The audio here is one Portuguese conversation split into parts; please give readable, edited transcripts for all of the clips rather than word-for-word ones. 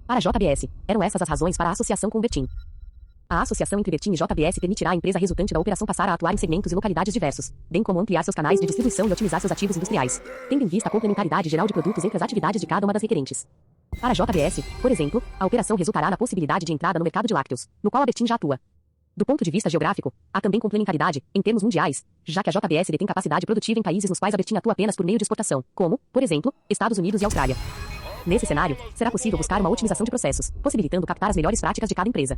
Para a JBS, eram essas as razões para a associação com o Bertin. A associação entre Bertin e JBS permitirá à empresa resultante da operação passar a atuar em segmentos e localidades diversos, bem como ampliar seus canais de distribuição e otimizar seus ativos industriais, tendo em vista a complementaridade geral de produtos entre as atividades de cada uma das requerentes. Para a JBS, por exemplo, a operação resultará na possibilidade de entrada no mercado de lácteos, no qual a Bertin já atua. Do ponto de vista geográfico, há também complementaridade, em termos mundiais, já que a JBS detém capacidade produtiva em países nos quais a Bertin atua apenas por meio de exportação, como, por exemplo, Estados Unidos e Austrália. Nesse cenário, será possível buscar uma otimização de processos, possibilitando captar as melhores práticas de cada empresa.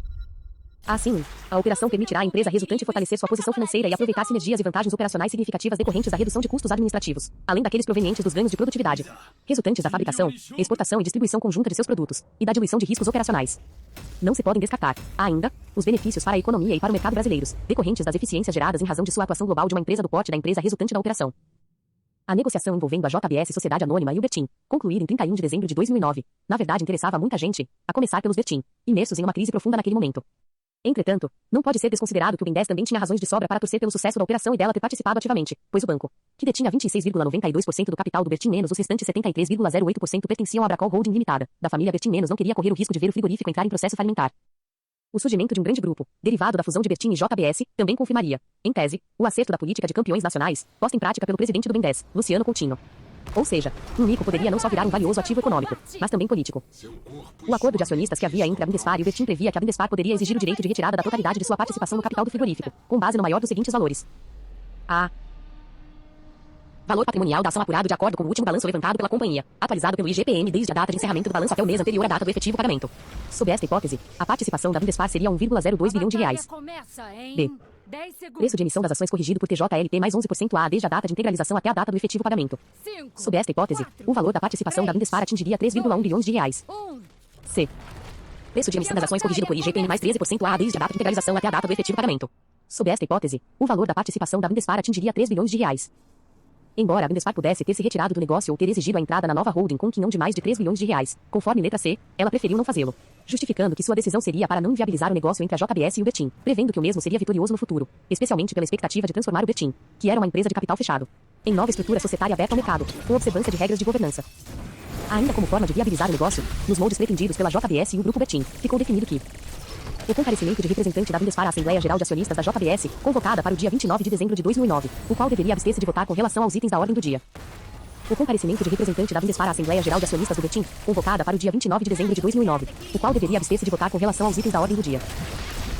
Assim, a operação permitirá à empresa resultante fortalecer sua posição financeira e aproveitar sinergias e vantagens operacionais significativas decorrentes da redução de custos administrativos, além daqueles provenientes dos ganhos de produtividade, resultantes da fabricação, exportação e distribuição conjunta de seus produtos, e da diluição de riscos operacionais. Não se podem descartar, ainda, os benefícios para a economia e para o mercado brasileiros, decorrentes das eficiências geradas em razão de sua atuação global de uma empresa do porte da empresa resultante da operação. A negociação envolvendo a JBS Sociedade Anônima e o Bertin, concluída em 31 de dezembro de 2009, na verdade interessava muita gente, a começar pelos Bertin, imersos em uma crise profunda naquele momento. Entretanto, não pode ser desconsiderado que o BNDES também tinha razões de sobra para torcer pelo sucesso da operação e dela ter participado ativamente, pois o banco, que detinha 26,92% do capital do Bertin menos os restantes 73,08% pertenciam à Abracol Holding Limitada, da família Bertin menos não queria correr o risco de ver o frigorífico entrar em processo falimentar. O surgimento de um grande grupo, derivado da fusão de Bertin e JBS, também confirmaria, em tese, o acerto da política de campeões nacionais, posta em prática pelo presidente do BNDES, Luciano Coutinho. Ou seja, um mico poderia não só virar um valioso ativo econômico, mas também político. O acordo de acionistas que havia entre a Bundesfar e o Bertin previa que a Bundesfar poderia exigir o direito de retirada da totalidade de sua participação no capital do frigorífico, com base no maior dos seguintes valores. A. Valor patrimonial da ação apurado de acordo com o último balanço levantado pela companhia, atualizado pelo IGPM desde a data de encerramento do balanço até o mês anterior à data do efetivo pagamento. Sob esta hipótese, a participação da Bundesfar seria 1,02 bilhão de reais. B. Preço de emissão das ações corrigido por TJLP mais 11% A desde a data de integralização até a data do efetivo pagamento. Sob esta hipótese, o valor da participação da Bundesfar atingiria 3,1 bilhões de reais. C. Preço de emissão das ações corrigido por IGPM mais 13% A desde a data de integralização até a data do efetivo pagamento. Sob esta hipótese, o valor da participação da Bundesfar atingiria 3 bilhões de reais. Embora a Bundesfar pudesse ter se retirado do negócio ou ter exigido a entrada na nova holding com um quinhão de mais de 3 bilhões de reais, conforme letra C, ela preferiu não fazê-lo, justificando que sua decisão seria para não inviabilizar o negócio entre a JBS e o Bertin, prevendo que o mesmo seria vitorioso no futuro, especialmente pela expectativa de transformar o Bertin, que era uma empresa de capital fechado, em nova estrutura societária aberta ao mercado, com observância de regras de governança. Ainda como forma de viabilizar o negócio, nos moldes pretendidos pela JBS e o Grupo Bertin, ficou definido que o comparecimento de representante da Bundesfar à Assembleia Geral de Acionistas da JBS, convocada para o dia 29 de dezembro de 2009, o qual deveria abster-se de votar com relação aos itens da ordem do dia. O comparecimento de representante da Bundesfar à Assembleia Geral de Acionistas do Bertin, convocada para o dia 29 de dezembro de 2009, o qual deveria abster-se de votar com relação aos itens da ordem do dia.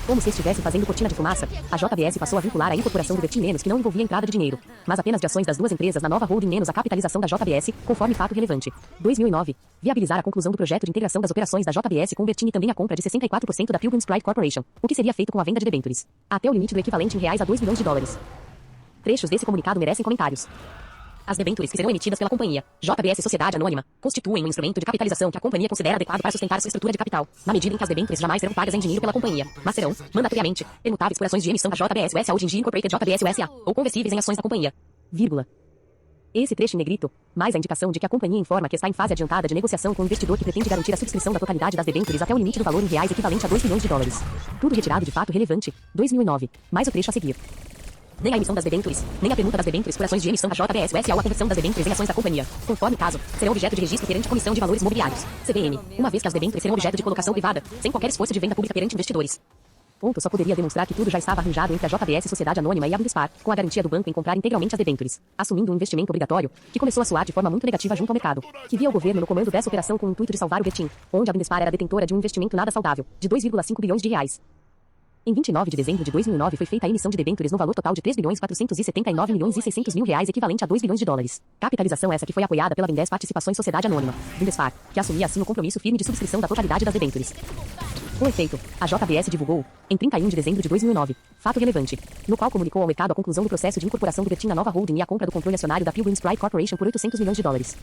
Como se estivesse fazendo cortina de fumaça, a JBS passou a vincular a incorporação do Bertin menos que não envolvia entrada de dinheiro, mas apenas de ações das duas empresas na nova holding menos a capitalização da JBS, conforme fato relevante. 2009. Viabilizar a conclusão do projeto de integração das operações da JBS com o Bertin e também a compra de 64% da Pilgrim Sprite Corporation, o que seria feito com a venda de debêntures, até o limite do equivalente em reais a 2 bilhões de dólares. Trechos desse comunicado merecem comentários. As debêntures que serão emitidas pela companhia, JBS Sociedade Anônima, constituem um instrumento de capitalização que a companhia considera adequado para sustentar sua estrutura de capital, na medida em que as debêntures jamais serão pagas em dinheiro pela companhia, mas serão, mandatoriamente, permutáveis por ações de emissão da JBS USA Holding Incorporated JBS USA, ou conversíveis em ações da companhia. Vírgula. Esse trecho em negrito, mais a indicação de que a companhia informa que está em fase adiantada de negociação com o investidor que pretende garantir a subscrição da totalidade das debêntures até o limite do valor em reais equivalente a 2 bilhões de dólares. Tudo retirado de fato relevante, 2009, mais o trecho a seguir. Nem a emissão das debêntures, nem a permuta das debêntures por ações de emissão da JBS USA ou a conversão das debêntures em ações da companhia, conforme caso, serão objeto de registro perante a Comissão de Valores Mobiliários, CVM, uma vez que as debêntures serão objeto de colocação privada, sem qualquer esforço de venda pública perante investidores. Ponto só poderia demonstrar que tudo já estava arranjado entre a JBS Sociedade Anônima e a Bundesfar, com a garantia do banco em comprar integralmente as debêntures, assumindo um investimento obrigatório, que começou a soar de forma muito negativa junto ao mercado, que via o governo no comando dessa operação com o intuito de salvar o Bertin, onde a Bundesfar era detentora de um investimento nada saudável, de 2,5 bilhões de reais. Em 29 de dezembro de 2009 foi feita a emissão de debêntures no valor total de 3.479.600.000 reais, equivalente a 2 bilhões de dólares. Capitalização essa que foi apoiada pela Bundesfar Participações Sociedade Anônima, Bundesfar, que assumia assim o compromisso firme de subscrição da totalidade das debêntures. Com efeito, a JBS divulgou, em 31 de dezembro de 2009, fato relevante, no qual comunicou ao mercado a conclusão do processo de incorporação do Bertin na nova holding e a compra do controle acionário da Pilgrim Sprite Corporation por 800 milhões de dólares.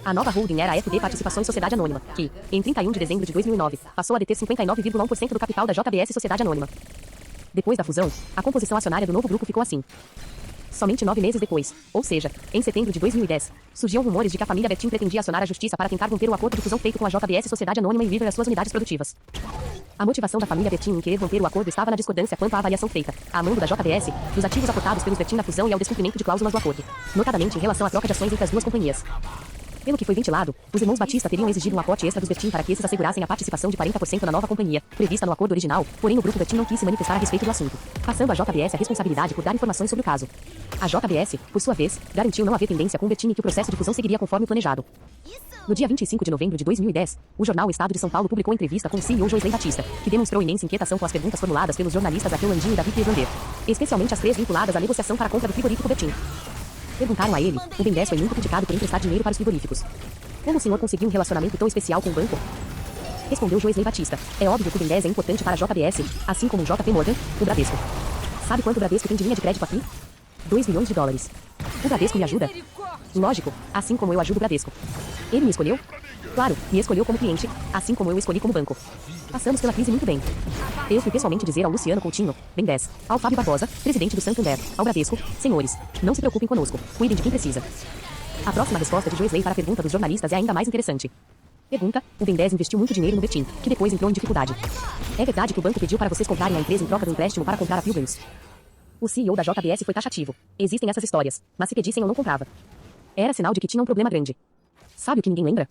A nova holding era a FD Participações Sociedade Anônima, que, em 31 de dezembro de 2009, passou a deter 59,1% do capital da JBS Sociedade Anônima. Depois da fusão, a composição acionária do novo grupo ficou assim. Somente 9 meses depois, ou seja, em setembro de 2010, surgiam rumores de que a família Bertin pretendia acionar a justiça para tentar romper o acordo de fusão feito com a JBS Sociedade Anônima e vender as suas unidades produtivas. A motivação da família Bertin em querer romper o acordo estava na discordância quanto à avaliação feita, a mando da JBS, dos ativos aportados pelos Bertin na fusão e ao descumprimento de cláusulas do acordo, notadamente em relação à troca de ações entre as duas companhias. Pelo que foi ventilado, os irmãos Batista teriam exigido um aporte extra dos Bertin para que esses assegurassem a participação de 40% na nova companhia, prevista no acordo original, porém o grupo Bertin não quis se manifestar a respeito do assunto, passando à JBS a responsabilidade por dar informações sobre o caso. A JBS, por sua vez, garantiu não haver pendência com o Bertin e que o processo de fusão seguiria conforme o planejado. No dia 25 de novembro de 2010, o jornal O Estado de São Paulo publicou entrevista com o CEO Joesley Batista, que demonstrou imensa inquietação com as perguntas formuladas pelos jornalistas Raquel Landinho e Davi Piedlander, especialmente as três vinculadas à negociação para a compra do frigorífico Bertin. Perguntaram a ele, o Ben 10 foi muito criticado por emprestar dinheiro para os frigoríficos. Como o senhor conseguiu um relacionamento tão especial com o banco? Respondeu Joesley Batista, é óbvio que o Ben 10 é importante para a JBS, assim como o JP Morgan, o Bradesco. Sabe quanto o Bradesco tem de linha de crédito aqui? 2 milhões de dólares. O Bradesco me ajuda? Lógico, assim como eu ajudo o Bradesco. Ele me escolheu? Claro, me escolheu como cliente, assim como eu escolhi como banco. Passamos pela crise muito bem. Eu fui pessoalmente dizer ao Luciano Coutinho, Ben 10, ao Fábio Barbosa, presidente do Santander, ao Bradesco, senhores, não se preocupem conosco, cuidem de quem precisa. A próxima resposta de Joesley para a pergunta dos jornalistas é ainda mais interessante. Pergunta, o Ben 10 investiu muito dinheiro no Bertin, que depois entrou em dificuldade. É verdade que o banco pediu para vocês comprarem a empresa em troca do empréstimo para comprar a Pilgrims? O CEO da JBS foi taxativo. Existem essas histórias, mas se pedissem eu não comprava. Era sinal de que tinha um problema grande. Sabe o que ninguém lembra?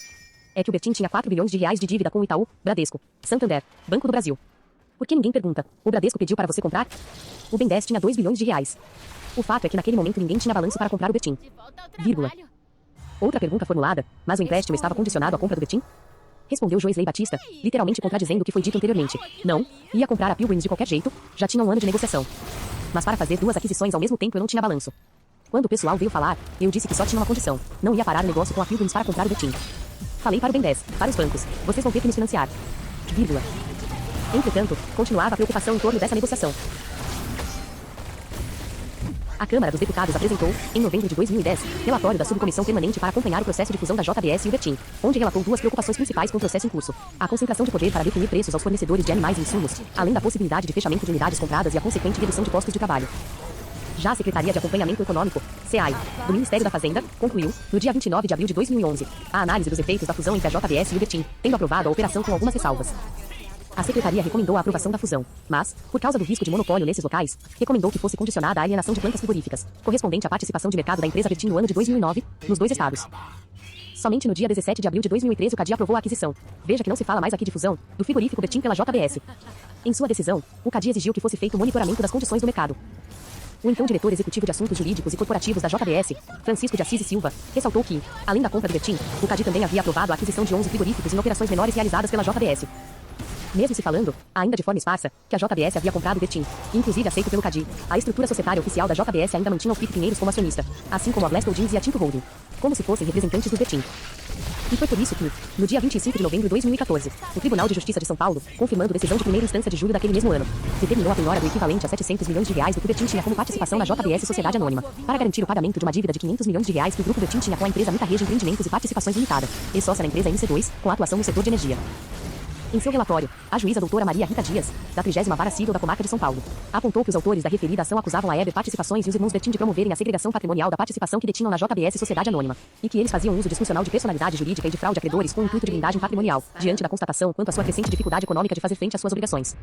É que o Bertin tinha 4 bilhões de reais de dívida com o Itaú, Bradesco, Santander, Banco do Brasil. Por que ninguém pergunta? O Bradesco pediu para você comprar? O Ben 10 tinha 2 bilhões de reais. O fato é que naquele momento ninguém tinha balanço para comprar o Bertin. Vírgula. Outra pergunta formulada, mas o empréstimo estava condicionado à compra do Bertin? Respondeu Joesley Batista, literalmente contradizendo o que foi dito anteriormente. Não, ia comprar a Pilgrims de qualquer jeito, já tinha um ano de negociação. Mas para fazer 2 aquisições ao mesmo tempo eu não tinha balanço. Quando o pessoal veio falar, eu disse que só tinha uma condição. Não ia parar o negócio com a Pilgrims para comprar o Bertin. Falei para o Ben 10, para os bancos, vocês vão ter que nos financiar. Vírgula. Entretanto, continuava a preocupação em torno dessa negociação. A Câmara dos Deputados apresentou, em novembro de 2010, relatório da Subcomissão Permanente para acompanhar o processo de fusão da JBS e o Bertin, onde relatou 2 preocupações principais com o processo em curso: a concentração de poder para definir preços aos fornecedores de animais e insumos, além da possibilidade de fechamento de unidades compradas e a consequente redução de postos de trabalho. Já a Secretaria de Acompanhamento Econômico, SEAI, do Ministério da Fazenda, concluiu, no dia 29 de abril de 2011, a análise dos efeitos da fusão entre a JBS e o Bertin, tendo aprovado a operação com algumas ressalvas. A Secretaria recomendou a aprovação da fusão, mas, por causa do risco de monopólio nesses locais, recomendou que fosse condicionada à alienação de plantas frigoríficas, correspondente à participação de mercado da empresa Bertin no ano de 2009, nos 2 estados. Somente no dia 17 de abril de 2013 o CADI aprovou a aquisição. Veja que não se fala mais aqui de fusão, do frigorífico Bertin pela JBS. Em sua decisão, o CADI exigiu que fosse feito o monitoramento das condições do mercado. O então diretor executivo de assuntos jurídicos e corporativos da JBS, Francisco de Assis e Silva, ressaltou que, além da compra do Bertin, o CADI também havia aprovado a aquisição de 11 frigoríficos em operações menores realizadas pela JBS. Mesmo se falando, ainda de forma esparsa, que a JBS havia comprado o Bertin, inclusive aceito pelo CADI, a estrutura societária oficial da JBS ainda mantinha o Felipe Pinheiros como acionista, assim como a Blast Holdings e a Tinto Holding, como se fossem representantes do Bertin. E foi por isso que, no dia 25 de novembro de 2014, o Tribunal de Justiça de São Paulo, confirmando decisão de primeira instância de julho daquele mesmo ano, determinou a penhora do equivalente a 700 milhões de reais do que o Bertin tinha como participação na JBS Sociedade Anônima, para garantir o pagamento de uma dívida de 500 milhões de reais que o grupo Bertin tinha com a empresa Mitarejo Empreendimentos e Participações Limitada, e sócia na empresa MC2, com atuação no setor de energia. Em seu relatório, a juíza doutora Maria Rita Dias, da 30ª Vara Civil da Comarca de São Paulo, apontou que os autores da referida ação acusavam a Eber Participações e os irmãos Bertin de promoverem a segregação patrimonial da participação que detinham na JBS Sociedade Anônima, e que eles faziam uso disfuncional de personalidade jurídica e de fraude a credores com o intuito de blindagem patrimonial, diante da constatação quanto à sua crescente dificuldade econômica de fazer frente às suas obrigações.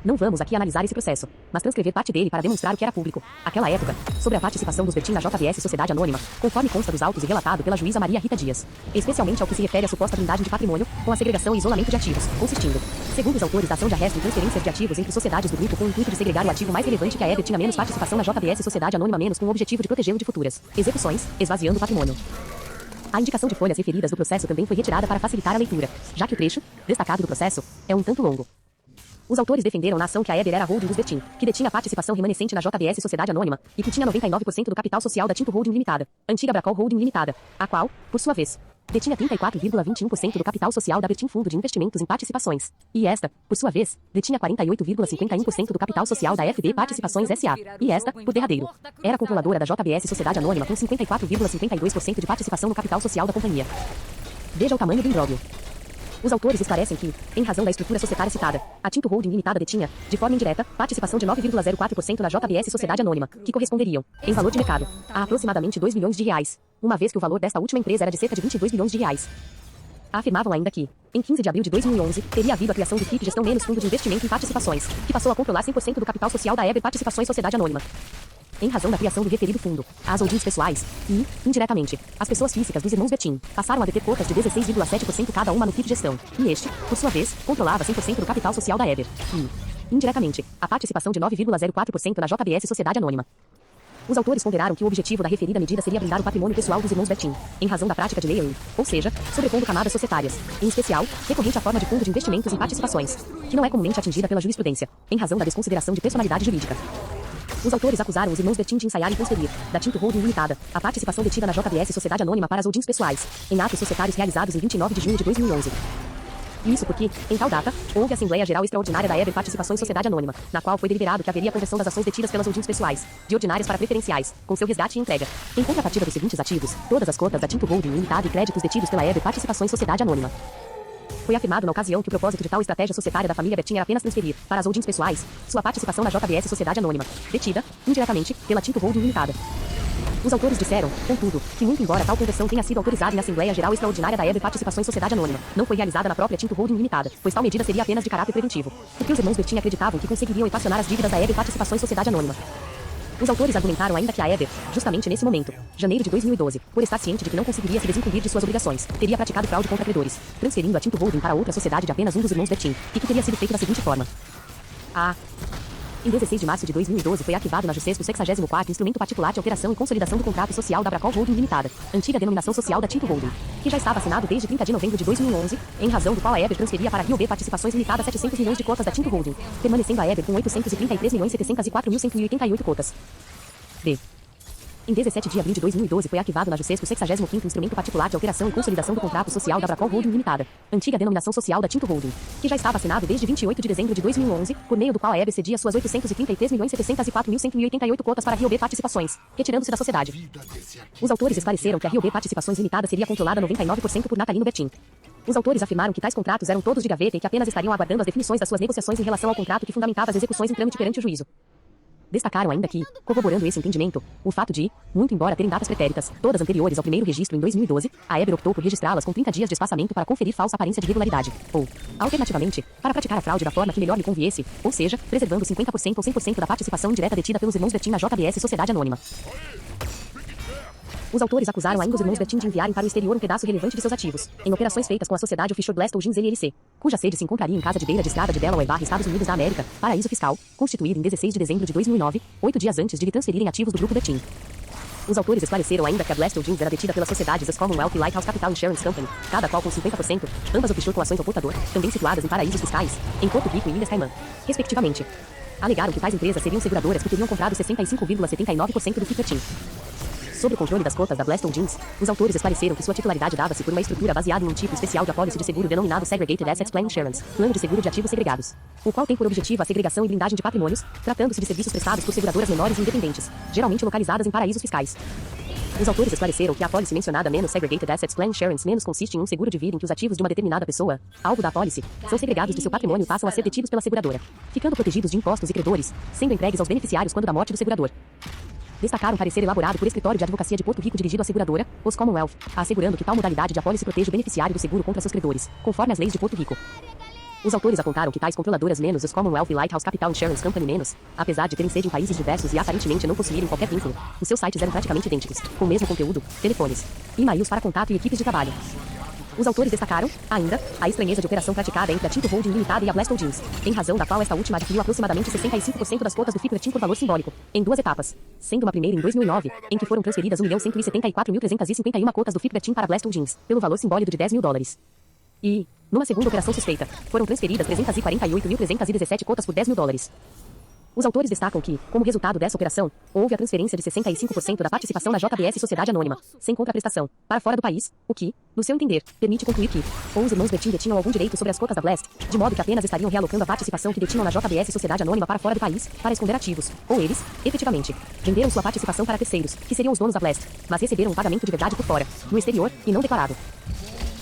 Não vamos aqui analisar esse processo, mas transcrever parte dele para demonstrar o que era público, àquela época, sobre a participação dos Bertin na JBS Sociedade Anônima, conforme consta dos autos e relatado pela juíza Maria Rita Dias, especialmente ao que se refere à suposta blindagem de patrimônio, com a segregação e isolamento de ativos, consistindo, segundo os autores da ação de arresto e transferências de ativos entre sociedades do grupo com o intuito de segregar o ativo mais relevante que a Eber tinha menos participação na JBS Sociedade Anônima menos com o objetivo de protegê-lo de futuras execuções, esvaziando o patrimônio. A indicação de folhas referidas do processo também foi retirada para facilitar a leitura, já que o trecho, destacado do processo, é um tanto longo. Os autores defenderam na ação que a Eber era a holding dos Bertin, que detinha a participação remanescente na JBS Sociedade Anônima, e que tinha 99% do capital social da Tinto Holding Limitada, antiga Bracol Holding Limitada, a qual, por sua vez, detinha 34,21% do capital social da Bertin Fundo de Investimentos em Participações. E esta, por sua vez, detinha 48,51% do capital social da FB Participações SA. E esta, por derradeiro, era controladora da JBS Sociedade Anônima com 54,52% de participação no capital social da companhia. Veja o tamanho do imbróglio. Os autores esclarecem que, em razão da estrutura societária citada, a Tinto Holding Limitada detinha, de forma indireta, participação de 9,04% na JBS Sociedade Anônima, que corresponderiam, em valor de mercado, a aproximadamente 2 milhões de reais, uma vez que o valor desta última empresa era de cerca de 22 milhões de reais. Afirmavam ainda que, em 15 de abril de 2011, teria havido a criação do FIP Gestão menos Fundo de Investimento em Participações, que passou a controlar 100% do capital social da Eber Participações Sociedade Anônima. em razão da criação do referido fundo. As holdings pessoais e, indiretamente, as pessoas físicas dos irmãos Bertin passaram a deter cotas de 16,7% cada uma no FII de gestão, e este, por sua vez, controlava 100% do capital social da Eber. E, indiretamente, a participação de 9,04% na JBS Sociedade Anônima. Os autores ponderaram que o objetivo da referida medida seria blindar o patrimônio pessoal dos irmãos Bertin, em razão da prática de layering, ou seja, sobrepondo camadas societárias, em especial, recorrente à forma de fundo de investimentos em participações, que não é comumente atingida pela jurisprudência, em razão da desconsideração de personalidade jurídica. Os autores acusaram os irmãos Bertin de ensaiarem transferir, da Tinto Holding Limitada, a participação detida na JBS Sociedade Anônima para as holdings pessoais, em atos societários realizados em 29 de junho de 2011. Isso porque, em tal data, houve Assembleia Geral Extraordinária da Eber Participações Sociedade Anônima, na qual foi deliberado que haveria conversão das ações detidas pelas holdings pessoais, de ordinárias para preferenciais, com seu resgate e entrega. Em contrapartida dos seguintes ativos, todas as cotas da Tinto Holding Limitada e créditos detidos pela Eber Participações Sociedade Anônima. Foi afirmado na ocasião que o propósito de tal estratégia societária da família Bertin era apenas transferir, para as holdings pessoais, sua participação na JBS Sociedade Anônima, detida, indiretamente, pela Tinto Holding Limitada. Os autores disseram, contudo, que muito embora tal conversão tenha sido autorizada em Assembleia Geral Extraordinária da Eber Participações Sociedade Anônima, não foi realizada na própria Tinto Holding Limitada, pois tal medida seria apenas de caráter preventivo. Porque os irmãos Bertin acreditavam que conseguiriam equacionar as dívidas da Eber Participações Sociedade Anônima. Os autores argumentaram ainda que a Eber, justamente nesse momento, janeiro de 2012, por estar ciente de que não conseguiria se desincumbir de suas obrigações, teria praticado fraude contra credores, transferindo a Tinto Holding para outra sociedade de apenas um dos irmãos Bertin, e que teria sido feito da seguinte forma. Em 16 de março de 2012 foi arquivado na JuSesco o 64º Instrumento Particular de Alteração e Consolidação do Contrato Social da Bracol Holding Limitada, antiga denominação social da Tinto Holding, que já estava assinado desde 30 de novembro de 2011, em razão do qual a Eber transferia para a Rio B Participações Limitada 700 milhões de cotas da Tinto Holding, permanecendo a Eber com 833.704.188 cotas. D. Em 17 de abril de 2012 foi arquivado na JuSesco o 65º Instrumento Particular de Alteração e Consolidação do Contrato Social da Bracol Holding Limitada, antiga denominação social da Tinto Holding, que já estava assinado desde 28 de dezembro de 2011, por meio do qual a Eber cedia suas 833.704.188 cotas para a Rio B Participações, retirando-se da sociedade. Os autores esclareceram que a Rio B Participações Limitada seria controlada 99% por Natalino Bertin. Os autores afirmaram que tais contratos eram todos de gaveta e que apenas estariam aguardando as definições das suas negociações em relação ao contrato que fundamentava as execuções em trâmite perante o juízo. Destacaram ainda que, corroborando esse entendimento, o fato de, muito embora terem datas pretéritas, todas anteriores ao primeiro registro em 2012, a Eber optou por registrá-las com 30 dias de espaçamento para conferir falsa aparência de regularidade, ou, alternativamente, para praticar a fraude da forma que melhor lhe conviesse, ou seja, preservando 50% ou 100% da participação indireta detida pelos irmãos Bertin na JBS Sociedade Anônima. Os autores acusaram ainda os irmãos Bertin de enviarem para o exterior um pedaço relevante de seus ativos, em operações feitas com a sociedade Offshore Blast Holdings LLC, cuja sede se encontraria em casa de beira de estrada de Delaware, Estados Unidos da América, paraíso fiscal, constituído em 16 de dezembro de 2009, 8 dias antes de lhe transferirem ativos do grupo Bertin. Os autores esclareceram ainda que a Blast Holdings era detida pelas sociedades as Commonwealth e Lighthouse Capital Insurance Company, cada qual com 50%, ambas offshore com ações ao portador, também situadas em paraísos fiscais, em Porto Rico e Ilhas Caimã, respectivamente. Alegaram que tais empresas seriam seguradoras que teriam comprado 65,79% do FII Bertin. Sobre o controle das cotas da Blast Holdings, os autores esclareceram que sua titularidade dava-se por uma estrutura baseada em um tipo especial de apólice de seguro denominado Segregated Assets Plan Insurance, plano de seguro de ativos segregados, o qual tem por objetivo a segregação e blindagem de patrimônios, tratando-se de serviços prestados por seguradoras menores e independentes, geralmente localizadas em paraísos fiscais. Os autores esclareceram que a apólice mencionada menos Segregated Assets Plan Insurance menos consiste em um seguro de vida em que os ativos de uma determinada pessoa, alvo da apólice, são segregados de seu patrimônio e passam a ser detidos pela seguradora, ficando protegidos de impostos e credores, sendo entregues aos beneficiários quando da morte do segurador. Destacaram um parecer elaborado por escritório de advocacia de Porto Rico dirigido à seguradora, os Commonwealth, assegurando que tal modalidade de apólice protege o beneficiário do seguro contra seus credores, conforme as leis de Porto Rico. Os autores apontaram que tais controladoras menos os Commonwealth e Lighthouse Capital Insurance Company menos, apesar de terem sede em países diversos e aparentemente não possuírem qualquer vínculo, os seus sites eram praticamente idênticos, com o mesmo conteúdo, telefones, e-mails para contato e equipes de trabalho. Os autores destacaram, ainda, a estranheza de operação praticada entre a Tinto Holding Limitada e a Blast Holdings, em razão da qual esta última adquiriu aproximadamente 65% das cotas do FII Bertin por valor simbólico, em duas etapas, sendo uma primeira em 2009, em que foram transferidas 1.174.351 cotas do FII Bertin para a Blast Holdings, pelo valor simbólico de $10.000. E, numa segunda operação suspeita, foram transferidas 348.317 cotas por $10.000. Os autores destacam que, como resultado dessa operação, houve a transferência de 65% da participação na JBS Sociedade Anônima, sem contraprestação, para fora do país, o que, no seu entender, permite concluir que, ou os irmãos Bertin detinham algum direito sobre as cotas da Blast, de modo que apenas estariam realocando a participação que detinham na JBS Sociedade Anônima para fora do país, para esconder ativos, ou eles, efetivamente, venderam sua participação para terceiros, que seriam os donos da Blast, mas receberam um pagamento de verdade por fora, no exterior, e não declarado.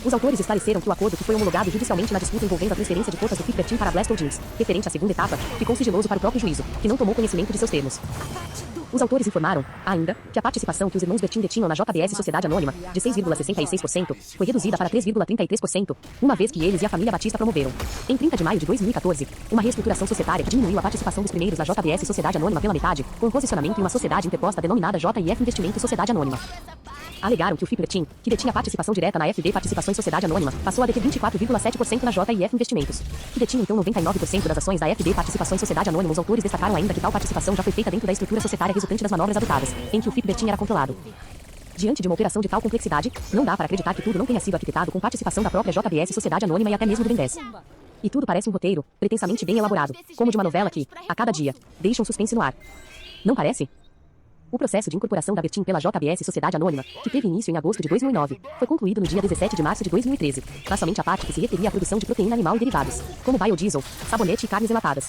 Os autores esclareceram que o acordo que foi homologado judicialmente na disputa envolvendo a transferência de cotas do FII Bertin para a Blast Holdings, referente à segunda etapa, ficou sigiloso para o próprio juízo, que não tomou conhecimento de seus termos. Os autores informaram, ainda, que a participação que os irmãos Bertin detinham na JBS Sociedade Anônima, de 6,66%, foi reduzida para 3,33%, uma vez que eles e a família Batista promoveram, em 30 de maio de 2014, uma reestruturação societária que diminuiu a participação dos primeiros na JBS Sociedade Anônima pela metade, com um posicionamento em uma sociedade interposta denominada JIF Investimento Sociedade Anônima. Alegaram que o FIP Bertin, que detinha participação direta na FD Participações Sociedade Anônima, passou a deter 24,7% na JIF Investimentos, que detinha então 99% das ações da FD Participações Sociedade Anônima. Os autores destacaram ainda que tal participação já foi feita dentro da estrutura societária resultante das manobras adotadas, em que o FIP Bertin era controlado. Diante de uma operação de tal complexidade, não dá para acreditar que tudo não tenha sido arquitetado com participação da própria JBS Sociedade Anônima e até mesmo do BNDES. E tudo parece um roteiro, pretensamente bem elaborado, como de uma novela que, a cada dia, deixa um suspense no ar. Não parece? O processo de incorporação da Bertin pela JBS Sociedade Anônima, que teve início em agosto de 2009, foi concluído no dia 17 de março de 2013, mas somente a parte que se referia à produção de proteína animal e derivados, como biodiesel, sabonete e carnes enlatadas.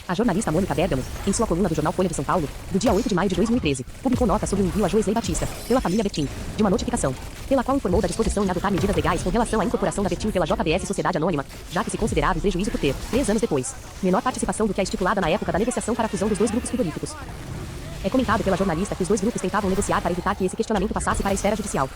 A jornalista Mônica Bergamo, em sua coluna do jornal Folha de São Paulo, do dia 8 de maio de 2013, publicou nota sobre o envio a Joesley Batista, pela família Bertin, de uma notificação, pela qual informou da disposição em adotar medidas legais com relação à incorporação da Bertin pela JBS Sociedade Anônima, já que se considerava em prejuízo por ter, 3 anos depois, menor participação do que a estipulada na época da negociação para a fusão dos dois grupos frigoríficos. É comentado pela jornalista que os dois grupos tentavam negociar para evitar que esse questionamento passasse para a esfera judicial.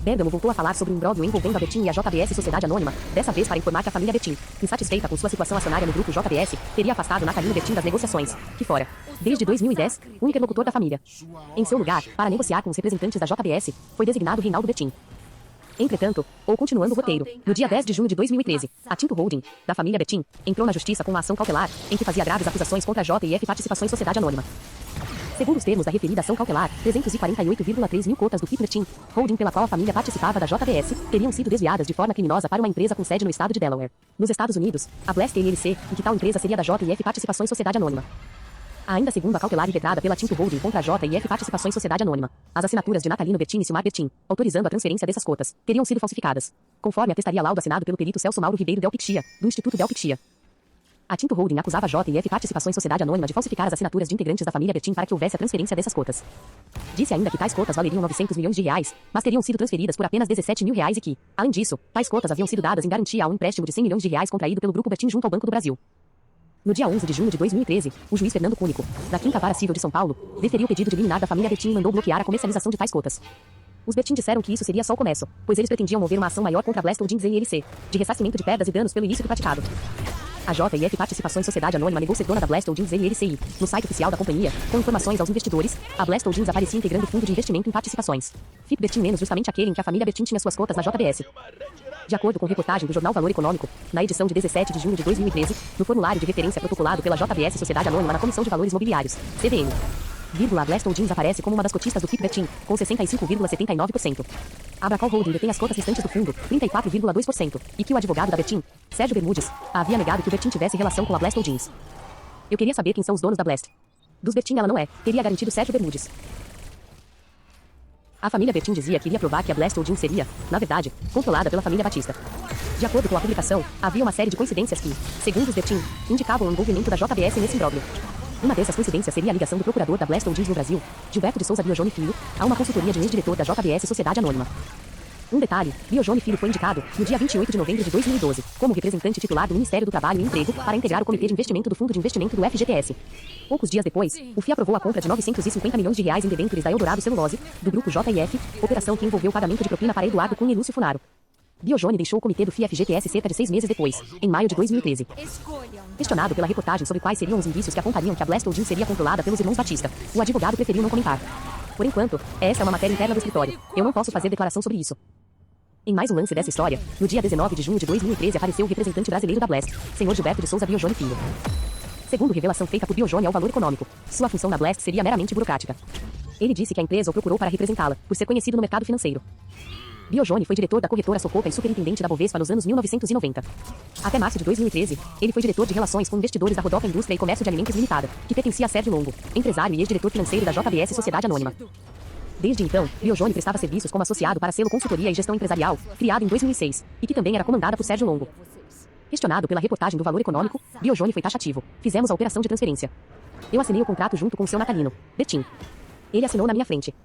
Bergamo voltou a falar sobre o imbróglio envolvendo a Bertin e a JBS Sociedade Anônima, dessa vez para informar que a família Bertin, insatisfeita com sua situação acionária no grupo JBS, teria afastado Natalino Bertin das negociações, que fora, desde 2010, o interlocutor da família. Em seu lugar, para negociar com os representantes da JBS, foi designado Reinaldo Bertin. Entretanto, ou continuando o roteiro, no dia 10 de junho de 2013, a Tinto Holding, da família Bertin, entrou na justiça com uma ação cautelar, em que fazia graves acusações contra a JIF Participações Sociedade Anônima. Segundo os termos da referida ação cautelar, 348,3 mil cotas do FIP Bertin, holding pela qual a família participava da JBS, teriam sido desviadas de forma criminosa para uma empresa com sede no estado de Delaware. Nos Estados Unidos, a Blast LLC, e que tal empresa seria da JIF Participações Sociedade Anônima. Ainda segundo a cautelar impetrada pela Tinto Holding contra a JIF Participações Sociedade Anônima, as assinaturas de Natalino Bertin e Silmar Bertin, autorizando a transferência dessas cotas, teriam sido falsificadas, conforme atestaria laudo assinado pelo perito Celso Mauro Ribeiro Del Picchia, do Instituto Del Picchia. A Tinto Holding acusava a JIF Participações Sociedade Anônima de falsificar as assinaturas de integrantes da família Bertin para que houvesse a transferência dessas cotas. Disse ainda que tais cotas valeriam 900 milhões de reais, mas teriam sido transferidas por apenas 17 mil reais e que, além disso, tais cotas haviam sido dadas em garantia a um empréstimo de 100 milhões de reais contraído pelo Grupo Bertin junto ao Banco do Brasil. No dia 11 de junho de 2013, o juiz Fernando Cúnico, da 5ª Vara Civil de São Paulo, deferiu o pedido de liminar da família Bertin e mandou bloquear a comercialização de tais cotas. Os Bertin disseram que isso seria só o começo, pois eles pretendiam mover uma ação maior contra a Blast Holdings LLC, de ressarcimento de perdas e danos pelo ilícito praticado. A JIF Participações Sociedade Anônima negou ser dona da Blast Holdings LLC. No site oficial da companhia, com informações aos investidores, a Blast Holdings aparecia integrando o fundo de investimento em participações. FIP Bertin menos justamente aquele em que a família Bertin tinha suas cotas na JBS. De acordo com reportagem do jornal Valor Econômico, na edição de 17 de junho de 2013, no formulário de referência protocolado pela JBS Sociedade Anônima na Comissão de Valores Mobiliários, CVM, a Blast Holdings aparece como uma das cotistas do FIP Bertin, com 65,79%. A Abracol Holding detém as cotas restantes do fundo, 34,2%, e que o advogado da Bertin, Sérgio Bermudes, havia negado que o Bertin tivesse relação com a Blast Holdings. Eu queria saber quem são os donos da Blast. Dos Bertin ela não é, teria garantido Sérgio Bermudes. A família Bertin dizia que iria provar que a Blast Holdings seria, na verdade, controlada pela família Batista. De acordo com a publicação, havia uma série de coincidências que, segundo os Bertin, indicavam o envolvimento da JBS nesse imbróglio. Uma dessas coincidências seria a ligação do procurador da Blast Holdings no Brasil, Gilberto de Souza Biojone Filho, a uma consultoria de ex-diretor da JBS Sociedade Anônima. Um detalhe, Biojone Filho foi indicado, no dia 28 de novembro de 2012, como representante titular do Ministério do Trabalho e Emprego, para integrar o Comitê de Investimento do Fundo de Investimento do FGTS. Poucos dias depois, o FII aprovou a compra de 950 milhões de reais em debêntures da Eldorado Celulose, do grupo JIF, operação que envolveu pagamento de propina para Eduardo Cunha e Lúcio Funaro. Biojone deixou o comitê do FII-FGTS cerca de 6 meses depois, em maio de 2013. Questionado pela reportagem sobre quais seriam os indícios que apontariam que a Blast Holdings seria controlada pelos irmãos Batista, o advogado preferiu não comentar. Por enquanto, essa é uma matéria interna do escritório. Eu não posso fazer declaração sobre isso. Em mais um lance dessa história, no dia 19 de junho de 2013 apareceu o representante brasileiro da Blast, senhor Gilberto de Souza Biojone Filho. Segundo revelação feita por Biojone ao Valor Econômico, sua função na Blast seria meramente burocrática. Ele disse que a empresa o procurou para representá-la, por ser conhecido no mercado financeiro. Biojone foi diretor da corretora Socopa e superintendente da Bovespa nos anos 1990. Até março de 2013, ele foi diretor de relações com investidores da Rodopa Indústria e Comércio de Alimentos Limitada, que pertencia a Sérgio Longo, empresário e ex-diretor financeiro da JBS Sociedade Anônima. Desde então, Biojone prestava serviços como associado para Selo Consultoria e Gestão Empresarial, criado em 2006, e que também era comandada por Sérgio Longo. Questionado pela reportagem do Valor Econômico, Biojone foi taxativo. Fizemos a operação de transferência. Eu assinei o contrato junto com o seu Natalino, Bertin. Ele assinou na minha frente.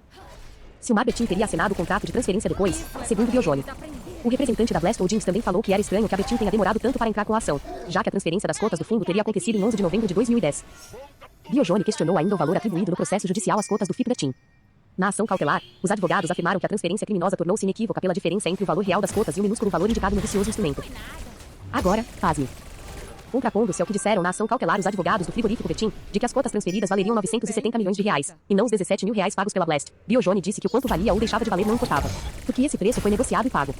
Silmar Bertin teria assinado o contrato de transferência depois, segundo Biojone. O representante da Blast Holdings também falou que era estranho que a Bertin tenha demorado tanto para entrar com a ação, já que a transferência das cotas do fundo teria acontecido em 11 de novembro de 2010. Biojone questionou ainda o valor atribuído no processo judicial às cotas do FIP-Betim. Na ação cautelar, os advogados afirmaram que a transferência criminosa tornou-se inequívoca pela diferença entre o valor real das cotas e o minúsculo valor indicado no vicioso instrumento. Agora, pasme. Contrapondo-se ao que disseram na ação cautelar os advogados do frigorífico Betim, de que as cotas transferidas valeriam 970 milhões de reais, e não os 17 mil reais pagos pela Blast, Biojone disse que o quanto valia ou deixava de valer não importava, porque esse preço foi negociado e pago.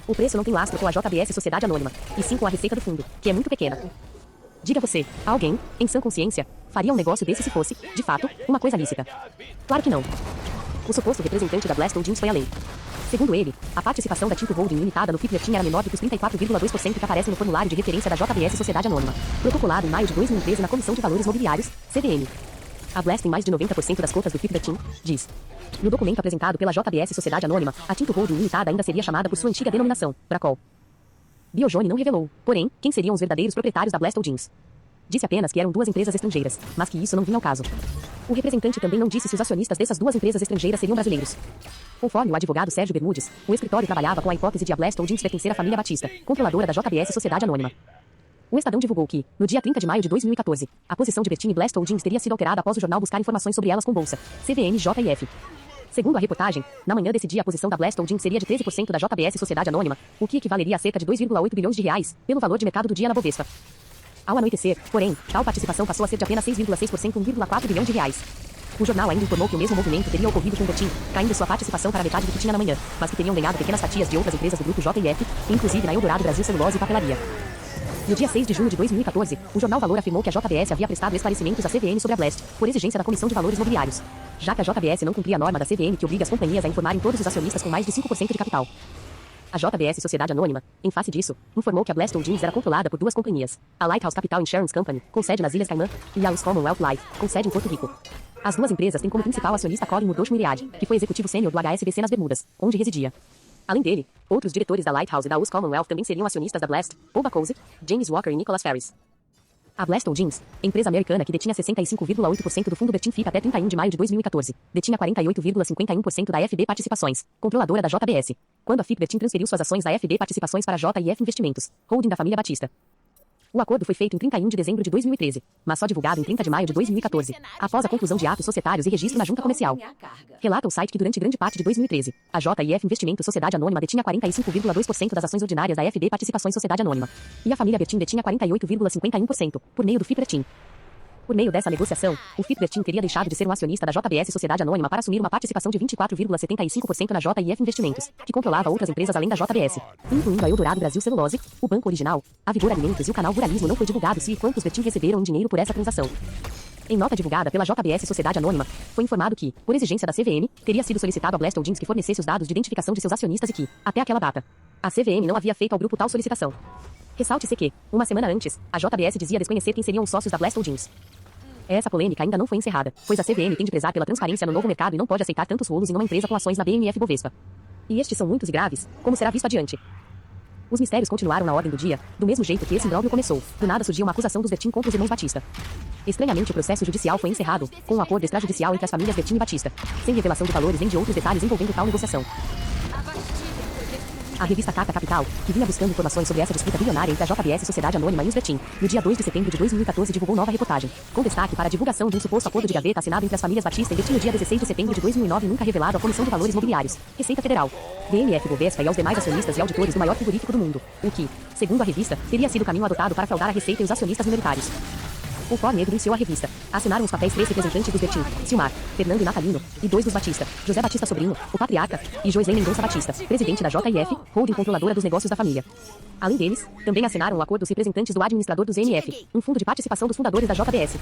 O preço não tem lastro com a JBS Sociedade Anônima, e sim com a receita do fundo, que é muito pequena. Diga você, alguém, em sã consciência, faria um negócio desse se fosse, de fato, uma coisa lícita? Claro que não. O suposto representante da Blast Holdings foi além. Segundo ele, a participação da Tinto Holding limitada no FIP-Betim era menor do que os 34,2% que aparecem no formulário de referência da JBS Sociedade Anônima, protocolado em maio de 2013 na Comissão de Valores Mobiliários, CVM. A Blast tem mais de 90% das cotas do FIP-Betim, diz. No documento apresentado pela JBS Sociedade Anônima, a Tinto Holding limitada ainda seria chamada por sua antiga denominação, Bracol. Biojone não revelou, porém, quem seriam os verdadeiros proprietários da Blast Holdings. Disse apenas que eram duas empresas estrangeiras, mas que isso não vinha ao caso. O representante também não disse se os acionistas dessas duas empresas estrangeiras seriam brasileiros. Conforme o advogado Sérgio Bermudes, o escritório trabalhava com a hipótese de a Blast Holdings pertencer à família Batista, controladora da JBS Sociedade Anônima. O Estadão divulgou que, no dia 30 de maio de 2014, a posição de Betim e Blast Holdings teria sido alterada após o jornal buscar informações sobre elas com bolsa, CVM, JF. Segundo a reportagem, na manhã desse dia a posição da Blast Holdings seria de 13% da JBS Sociedade Anônima, o que equivaleria a cerca de 2,8 bilhões de reais, pelo valor de mercado do dia na Bovespa. Ao anoitecer, porém, tal participação passou a ser de apenas 6,6%, 1,4 bilhão de reais. O jornal ainda informou que o mesmo movimento teria ocorrido com Betim, caindo sua participação para a metade do que tinha na manhã, mas que teriam ganhado pequenas fatias de outras empresas do grupo JF, inclusive na Eldorado Brasil Celulose e Papelaria. No dia 6 de junho de 2014, o jornal Valor afirmou que a JBS havia prestado esclarecimentos à CVM sobre a Blast, por exigência da Comissão de Valores Mobiliários, já que a JBS não cumpria a norma da CVM que obriga as companhias a informarem todos os acionistas com mais de 5% de capital. A JBS Sociedade Anônima, em face disso, informou que a Blast Holdings era controlada por duas companhias, a Lighthouse Capital Insurance Company, com sede nas Ilhas Caimã, e a US Commonwealth Life, com sede em Porto Rico. As duas empresas têm como principal acionista Colin Murdoch Muriad, que foi executivo sênior do HSBC nas Bermudas, onde residia. Além dele, outros diretores da Lighthouse e da US Commonwealth também seriam acionistas da Blast, Paul Bacose, James Walker e Nicholas Ferris. A Blast Holdings, empresa americana que detinha 65,8% do fundo Betim FIP até 31 de maio de 2014, detinha 48,51% da FB Participações, controladora da JBS, quando a FIP Betim transferiu suas ações da FB Participações para a JIF Investimentos, holding da família Batista. O acordo foi feito em 31 de dezembro de 2013, mas só divulgado em 30 de maio de 2014, após a conclusão de atos societários e registro na junta comercial. Relata o site que durante grande parte de 2013, a JIF Investimentos Sociedade Anônima detinha 45,2% das ações ordinárias da FB Participações Sociedade Anônima, e a família Betim detinha 48,51%, por meio do FIP Betim. Por meio dessa negociação, o FIP Betim teria deixado de ser um acionista da JBS Sociedade Anônima para assumir uma participação de 24,75% na JIF Investimentos, que controlava outras empresas além da JBS, incluindo a Eldorado Brasil Celulose, o Banco Original, a Vigor Alimentos e o canal Ruralismo. Não foi divulgado se e quantos Betim receberam em dinheiro por essa transação. Em nota divulgada pela JBS Sociedade Anônima, foi informado que, por exigência da CVM, teria sido solicitado à Blast Holdings que fornecesse os dados de identificação de seus acionistas e que, até aquela data, a CVM não havia feito ao grupo tal solicitação. Ressalte-se que, uma semana antes, a JBS dizia desconhecer quem seriam os sócios da Blast Holdings. Essa polêmica ainda não foi encerrada, pois a CVM tem de prezar pela transparência no novo mercado e não pode aceitar tantos rolos em uma empresa com ações na BMF Bovespa. E estes são muitos e graves, como será visto adiante. Os mistérios continuaram na ordem do dia, do mesmo jeito que esse imbróglio começou. Do nada surgiu uma acusação dos Betim contra os irmãos Batista. Estranhamente, o processo judicial foi encerrado, com um acordo extrajudicial entre as famílias Betim e Batista, sem revelação de valores nem de outros detalhes envolvendo tal negociação. A revista Carta Capital, que vinha buscando informações sobre essa disputa bilionária entre a JBS Sociedade Anônima e os Betim, no dia 2 de setembro de 2014 divulgou nova reportagem, com destaque para a divulgação de um suposto acordo de gaveta assinado entre as famílias Batista e Betim no dia 16 de setembro de 2009 e nunca revelado à Comissão de Valores Mobiliários, Receita Federal, BMF Bovespa e aos demais acionistas e auditores do maior frigorífico do mundo, o que, segundo a revista, teria sido o caminho adotado para fraudar a Receita e os acionistas minoritários. Conforme evidenciou a revista, assinaram os papéis 3 representantes dos Betim, Silmar, Fernando e Natalino, e 2 dos Batista, José Batista Sobrinho, o patriarca, e Joisley Mendonça Batista, presidente da JIF, holding controladora dos negócios da família. Além deles, também assinaram o acordo os representantes do administrador do ZNF, um fundo de participação dos fundadores da JBS.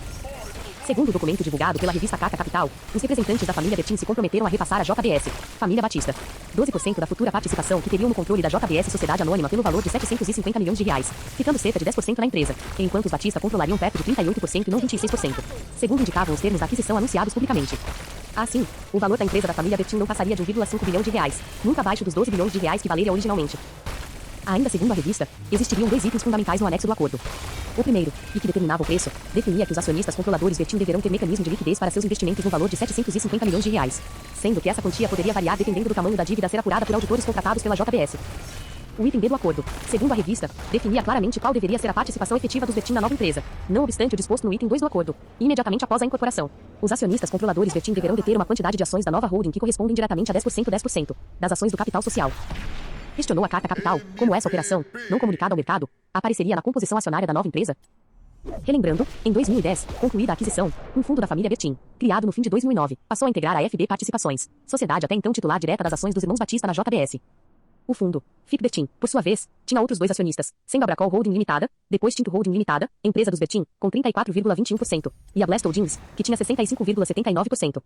Segundo o documento divulgado pela revista Carta Capital, os representantes da família Betim se comprometeram a repassar à JBS, família Batista, 12% da futura participação que teriam no controle da JBS Sociedade Anônima pelo valor de 750 milhões de reais, ficando cerca de 10% na empresa, enquanto os Batista controlariam perto de 38% e não 26%, segundo indicavam os termos da aquisição anunciados publicamente. Assim, o valor da empresa da família Betim não passaria de 1,5 bilhão de reais, nunca abaixo dos 12 bilhões de reais que valeria originalmente. Ainda segundo a revista, existiriam 2 itens fundamentais no anexo do acordo. O primeiro, e que determinava o preço, definia que os acionistas controladores Betim deverão ter mecanismo de liquidez para seus investimentos no valor de 750 milhões de reais, sendo que essa quantia poderia variar dependendo do tamanho da dívida a ser apurada por auditores contratados pela JBS. O item B do acordo, segundo a revista, definia claramente qual deveria ser a participação efetiva dos Bertin na nova empresa, não obstante o disposto no item 2 do acordo, imediatamente após a incorporação. Os acionistas controladores Bertin deverão deter uma quantidade de ações da nova holding que correspondem diretamente a 10% das ações do capital social. Questionou a carta capital, como essa operação, não comunicada ao mercado, apareceria na composição acionária da nova empresa? Relembrando, em 2010, concluída a aquisição, um fundo da família Bertin, criado no fim de 2009, passou a integrar a FB Participações, sociedade até então titular direta das ações dos irmãos Batista na JBS. O fundo, FIP Bertin, por sua vez, tinha outros dois acionistas, sendo a Bracol Holding Limitada, depois Tinto Holding Limitada, empresa dos Bertin, com 34,21%, e a Blast Holdings, que tinha 65,79%.